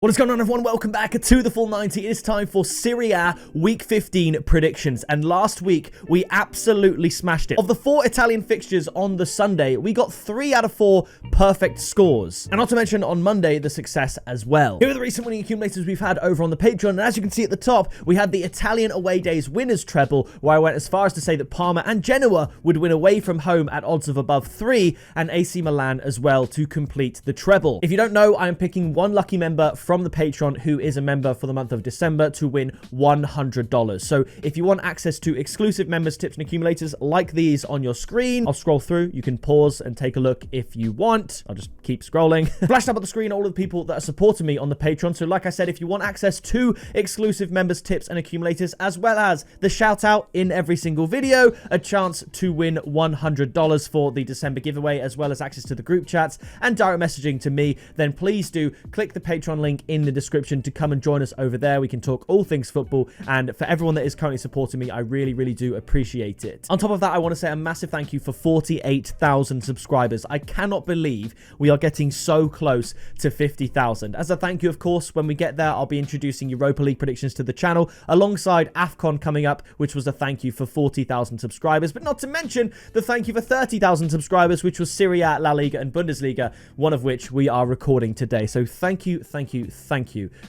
What is going on, everyone? Welcome back to the Full 90. It is time for Serie A Week 15 predictions. And last week, we absolutely smashed it. Of the 4 Italian fixtures on the Sunday, we got 3 out of 4 perfect scores. And not to mention, on Monday, the success as well. Here are the recent winning accumulators we've had over on the Patreon. And as you can see at the top, we had the Italian away days winners treble, where I went as far as to say that Parma and Genoa would win away from home at odds of above 3, and AC Milan as well to complete the treble. If you don't know, I am picking one lucky member from the Patreon who is a member for the month of December to win $100. So if you want access to exclusive members tips and accumulators like these on your screen, I'll scroll through. You can pause and take a look if you want. I'll just keep scrolling. Flashed up on the screen all of the people that are supporting me on the Patreon. So like I said, if you want access to exclusive members tips and accumulators, as well as the shout out in every single video, a chance to win $100 for the December giveaway, as well as access to the group chats and direct messaging to me, then please do click the Patreon link in the description to come and join us over there. We can talk all things football, and for everyone that is currently supporting me, I really do appreciate it. On top of that, I want to say a massive thank you for 48,000 subscribers. I cannot believe we are getting so close to 50,000. As a thank you, of course, when we get there, I'll be introducing Europa League predictions to the channel alongside AFCON coming up, which was a thank you for 40,000 subscribers, but not to mention the thank you for 30,000 subscribers, which was Serie A, La Liga and Bundesliga, one of which we are recording today. So thank you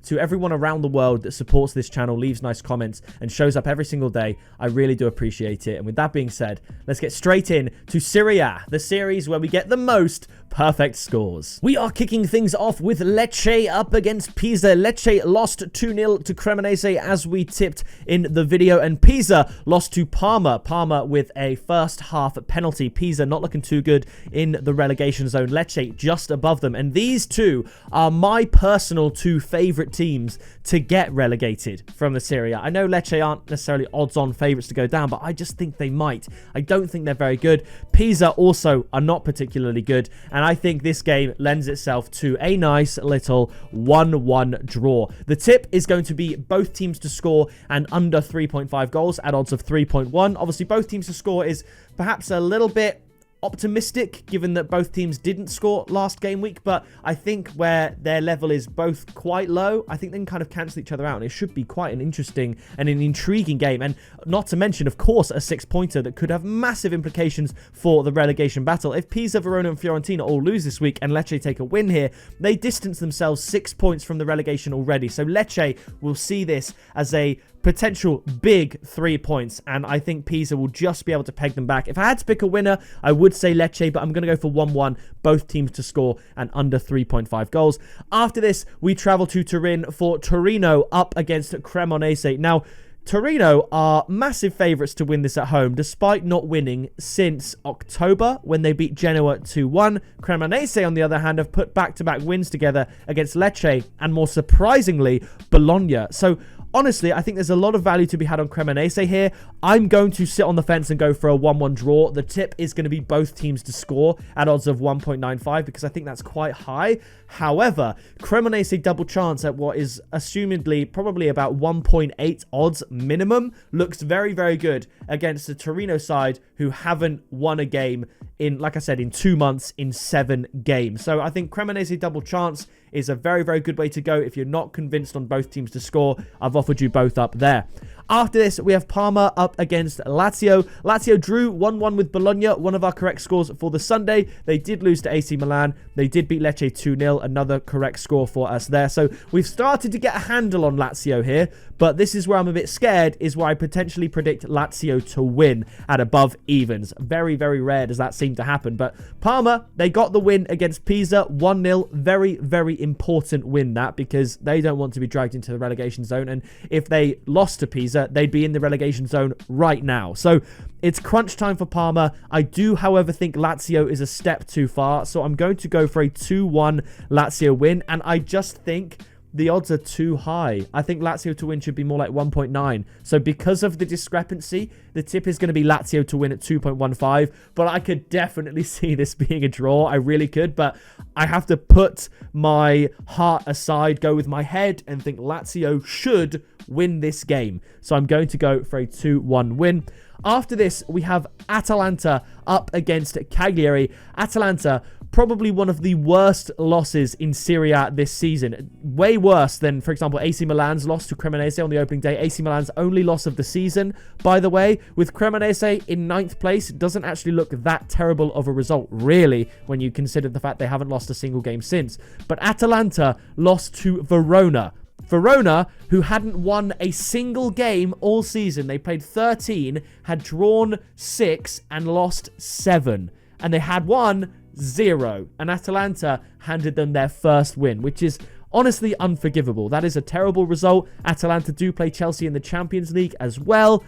to everyone around the world that supports this channel, leaves nice comments and shows up every single day. I really do appreciate it. And with that being said, let's get straight in to Serie A, the series where we get the most perfect scores. We are kicking things off with Lecce up against Pisa. Lecce lost 2-0 to Cremonese as we tipped in the video, and Pisa lost to Parma. Parma with a first half penalty. Pisa not looking too good in the relegation zone. Lecce just above them, and these two are my personal 2 favorite teams to get relegated from the Serie A. I know Lecce aren't necessarily odds-on favorites to go down, but I just think they might. I don't think they're very good. Pisa also are not particularly good, and I think this game lends itself to a nice little 1-1 draw. The tip is going to be both teams to score and under 3.5 goals at odds of 3.1. Obviously, both teams to score is perhaps a little bit optimistic given that both teams didn't score last game week, but I think where their level is both quite low, I think they can kind of cancel each other out, and it should be quite an interesting and an intriguing game. And not to mention, of course, a 6-pointer that could have massive implications for the relegation battle. If Pisa, Verona and Fiorentina all lose this week and Lecce take a win here, they distance themselves 6 points from the relegation already. So Lecce will see this as a potential big 3 points, and I think Pisa will just be able to peg them back. If I had to pick a winner, I would say Lecce, but I'm going to go for 1-1, both teams to score and under 3.5 goals. After this, we travel to Turin for Torino up against Cremonese. Now, Torino are massive favourites to win this at home, despite not winning since October when they beat Genoa 2-1. Cremonese, on the other hand, have put back-to-back wins together against Lecce and, more surprisingly, Bologna. So honestly, I think there's a lot of value to be had on Cremonese here. I'm going to sit on the fence and go for a 1-1 draw. The tip is going to be both teams to score at odds of 1.95 because I think that's quite high. However, Cremonese double chance at what is assumedly probably about 1.8 odds minimum looks very good against the Torino side who haven't won a game in, like I said, in 2 months in 7 games. So I think Cremonese double chance is a very good way to go if you're not convinced on both teams to score. I've offered you both up there. After this, we have Parma up against Lazio. Lazio drew 1-1 with Bologna, one of our correct scores for the Sunday. They did lose to AC Milan. They did beat Lecce 2-0, another correct score for us there. So we've started to get a handle on Lazio here, but this is where I'm a bit scared, is where I potentially predict Lazio to win at above evens. Very rare does that seem to happen, but Parma, they got the win against Pisa 1-0. Very important win that, because they don't want to be dragged into the relegation zone, and if they lost to Pisa, they'd be in the relegation zone right now. So it's crunch time for Parma. I do, however, think Lazio is a step too far, so I'm going to go for a 2-1 Lazio win, and I just think the odds are too high. I think Lazio to win should be more like 1.9. So because of the discrepancy, the tip is going to be Lazio to win at 2.15. But I could definitely see this being a draw. I really could. But I have to put my heart aside, go with my head, and think Lazio should win this game. So I'm going to go for a 2-1 win. After this, we have Atalanta up against Cagliari. Atalanta probably one of the worst losses in Serie A this season. Way worse than, for example, AC Milan's loss to Cremonese on the opening day. AC Milan's only loss of the season, by the way. With Cremonese in 9th place, it doesn't actually look that terrible of a result, really, when you consider the fact they haven't lost a single game since. But Atalanta lost to Verona. Verona, who hadn't won a single game all season. They played 13, had drawn 6, and lost 7. And they had won 0. And Atalanta handed them their first win, which is honestly unforgivable. That is a terrible result. Atalanta do play Chelsea in the Champions League as well.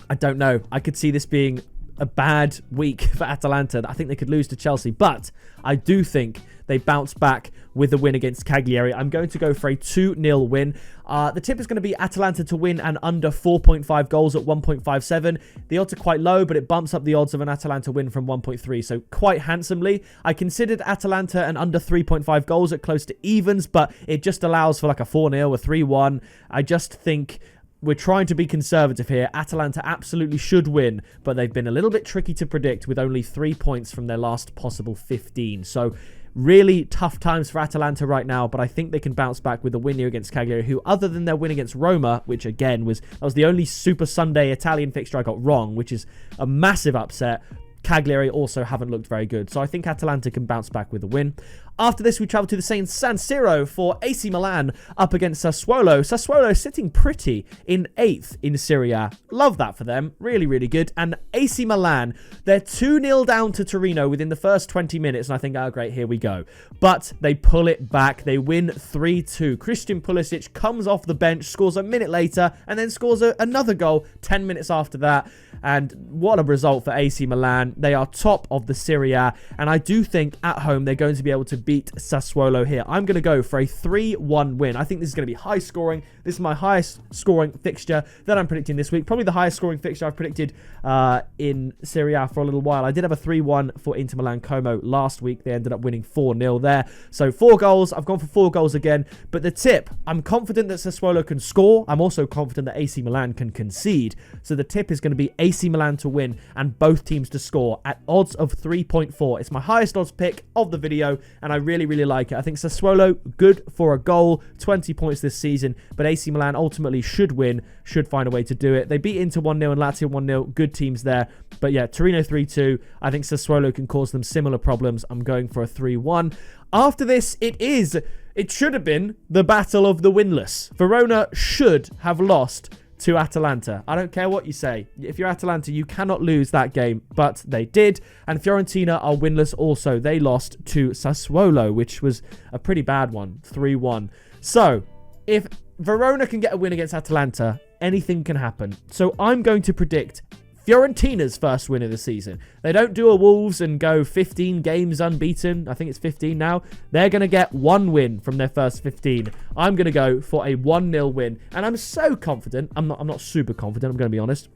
I don't know. I could see this being a bad week for Atalanta. I think they could lose to Chelsea, but I do think they bounce back with a win against Cagliari. I'm going to go for a 2-0 win. The tip is going to be Atalanta to win and under 4.5 goals at 1.57. The odds are quite low, but it bumps up the odds of an Atalanta win from 1.3, so quite handsomely. I considered Atalanta and under 3.5 goals at close to evens, but it just allows for like a 4-0, a 3-1. I just think we're trying to be conservative here. Atalanta absolutely should win, but they've been a little bit tricky to predict with only 3 points from their last possible 15. So really tough times for Atalanta right now, but I think they can bounce back with a win here against Cagliari, who, other than their win against Roma, which again was the only Super Sunday Italian fixture I got wrong, which is a massive upset. Cagliari also haven't looked very good, so I think Atalanta can bounce back with a win. After this, we travel to the San Siro for AC Milan up against Sassuolo. Sassuolo sitting pretty in 8th in Serie A. Love that for them. Really, really good. And AC Milan, they're 2-0 down to Torino within the first 20 minutes, and I think, oh, great, here we go. But they pull it back. They win 3-2. Christian Pulisic comes off the bench, scores a minute later, and then scores another goal 10 minutes after that. And what a result for AC Milan. They are top of the Serie A, and I do think at home they're going to be able to beat Sassuolo here. I'm going to go for a 3-1 win. I think this is going to be high scoring. This is my highest scoring fixture that I'm predicting this week. Probably the highest scoring fixture I've predicted in Serie A for a little while. I did have a 3-1 for Inter Milan Como last week. They ended up winning 4-0 there. So 4 goals. I've gone for 4 goals again. But the tip, I'm confident that Sassuolo can score. I'm also confident that AC Milan can concede. So the tip is going to be AC Milan to win and both teams to score at odds of 3.4. It's my highest odds pick of the video, and I really, really like it. I think Sassuolo, good for a goal, 20 points this season, but AC Milan ultimately should win, should find a way to do it. They beat Inter 1-0 and Lazio 1-0, good teams there. But yeah, Torino 3-2. I think Sassuolo can cause them similar problems. I'm going for a 3-1. After this, it should have been the battle of the winless. Verona should have lost to Atalanta. I don't care what you say. If you're Atalanta, you cannot lose that game, but they did. And Fiorentina are winless also. They lost to Sassuolo, which was a pretty bad one, 3-1. So, if Verona can get a win against Atalanta, anything can happen. So, I'm going to predict Fiorentina's first win of the season. They don't do a Wolves and go 15 games unbeaten. I think it's 15 now. They're going to get 1 win from their first 15. I'm going to go for a 1-0 win. And I'm so confident. I'm not super confident, I'm going to be honest.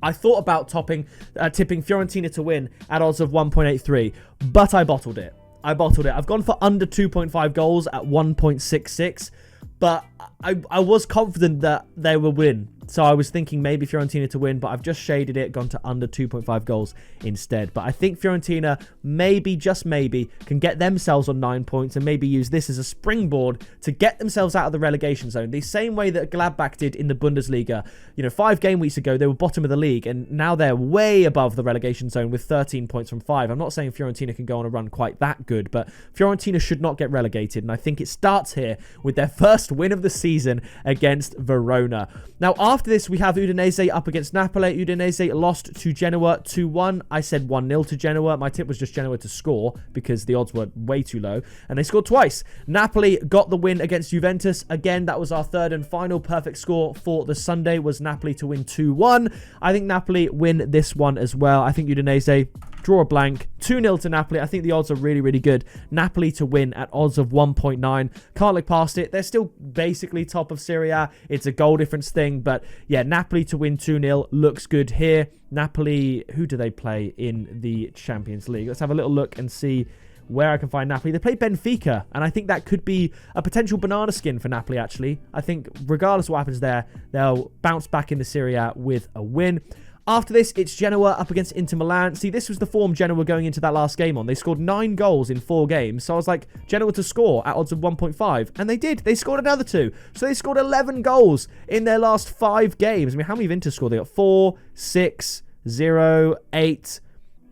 I thought about tipping Fiorentina to win at odds of 1.83, but I bottled it. I've gone for under 2.5 goals at 1.66, but I was confident that they will win. So I was thinking maybe Fiorentina to win, but I've just shaded it, gone to under 2.5 goals instead. But I think Fiorentina maybe, just maybe, can get themselves on 9 points and maybe use this as a springboard to get themselves out of the relegation zone. The same way that Gladbach did in the Bundesliga. 5 game weeks ago, they were bottom of the league, and now they're way above the relegation zone with 13 points from 5. I'm not saying Fiorentina can go on a run quite that good, but Fiorentina should not get relegated, and I think it starts here with their first win of the season against Verona. Now, after this, we have Udinese up against Napoli. Udinese lost to Genoa 2-1. I said 1-0 to Genoa. My tip was just Genoa to score because the odds were way too low, and they scored twice. Napoli got the win against Juventus. Again, that was our third and final perfect score for the Sunday, was Napoli to win 2-1. I think Napoli win this one as well. I think Udinese draw a blank, 2-0 to Napoli. I think the odds are really, really good. Napoli to win at odds of 1.9. Can't look past it. They're still basically top of Serie A. It's a goal difference thing, but yeah, Napoli to win 2-0 looks good here. Napoli, who do they play in the Champions League? Let's have a little look and see where I can find Napoli. They play Benfica, and I think that could be a potential banana skin for Napoli, actually. I think regardless of what happens there, they'll bounce back in the Serie A with a win. After this, it's Genoa up against Inter Milan. See, this was the form Genoa were going into that last game on. They scored 9 goals in 4 games. So I was like, Genoa to score at odds of 1.5. And they did. They scored another 2. So they scored 11 goals in their last 5 games. I mean, how many have Inter scored? They got 4, 6, 0, 8,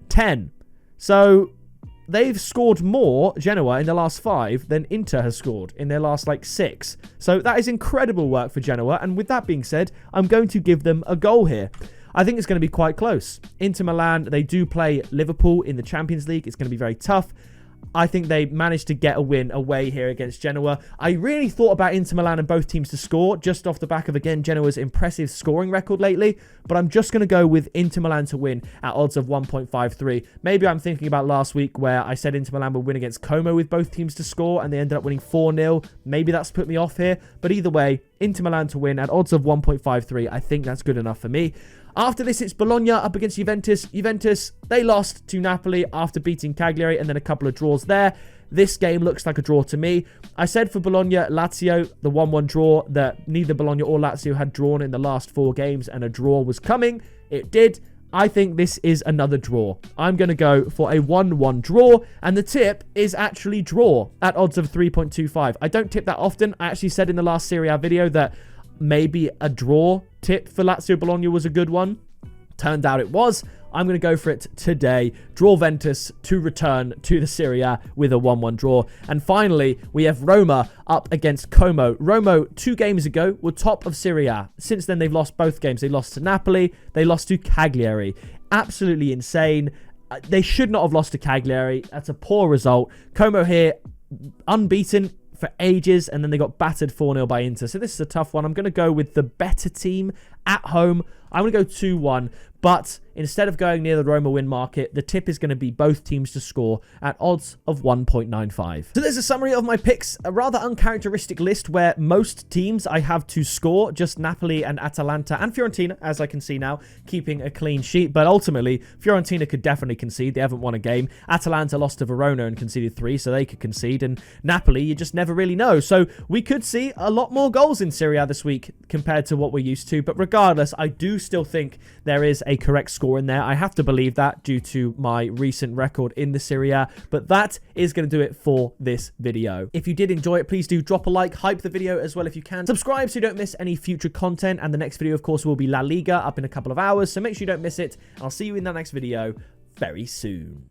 10. So they've scored more, Genoa, in the last 5 than Inter has scored in their last, 6. So that is incredible work for Genoa. And with that being said, I'm going to give them a goal here. I think it's going to be quite close. Inter Milan, they do play Liverpool in the Champions League. It's going to be very tough. I think they managed to get a win away here against Genoa. I really thought about Inter Milan and both teams to score, just off the back of, again, Genoa's impressive scoring record lately. But I'm just going to go with Inter Milan to win at odds of 1.53. Maybe I'm thinking about last week where I said Inter Milan would win against Como with both teams to score, and they ended up winning 4-0. Maybe that's put me off here. But either way, Inter Milan to win at odds of 1.53. I think that's good enough for me. After this, it's Bologna up against Juventus. Juventus, they lost to Napoli after beating Cagliari and then a couple of draws there. This game looks like a draw to me. I said for Bologna, Lazio, the 1-1 draw, that neither Bologna or Lazio had drawn in the last 4 games and a draw was coming. It did. I think this is another draw. I'm going to go for a 1-1 draw, and the tip is actually draw at odds of 3.25. I don't tip that often. I actually said in the last Serie A video that maybe a draw tip for Lazio Bologna was a good one. Turned out it was. I'm going to go for it today. Draw Ventus to return to the Serie A with a 1-1 draw. And finally, we have Roma up against Como. Roma, 2 games ago, were top of Serie A. Since then, they've lost both games. They lost to Napoli. They lost to Cagliari. Absolutely insane. They should not have lost to Cagliari. That's a poor result. Como here, unbeaten for ages, and then they got battered 4-0 by Inter. So this is a tough one. I'm going to go with the better team at home. I'm going to go 2-1, but instead of going near the Roma win market, the tip is going to be both teams to score at odds of 1.95. So there's a summary of my picks, a rather uncharacteristic list where most teams I have to score, just Napoli and Atalanta and Fiorentina, as I can see now, keeping a clean sheet. But ultimately, Fiorentina could definitely concede. They haven't won a game. Atalanta lost to Verona and conceded 3, so they could concede. And Napoli, you just never really know. So we could see a lot more goals in Serie A this week compared to what we're used to. But regardless, I do still think there is a correct score in there. I have to believe that due to my recent record in the Serie A. But that is going to do it for this video. If you did enjoy it, please do drop a like, hype the video as well if you can. Subscribe so you don't miss any future content. And the next video, of course, will be La Liga up in a couple of hours. So make sure you don't miss it. I'll see you in that next video very soon.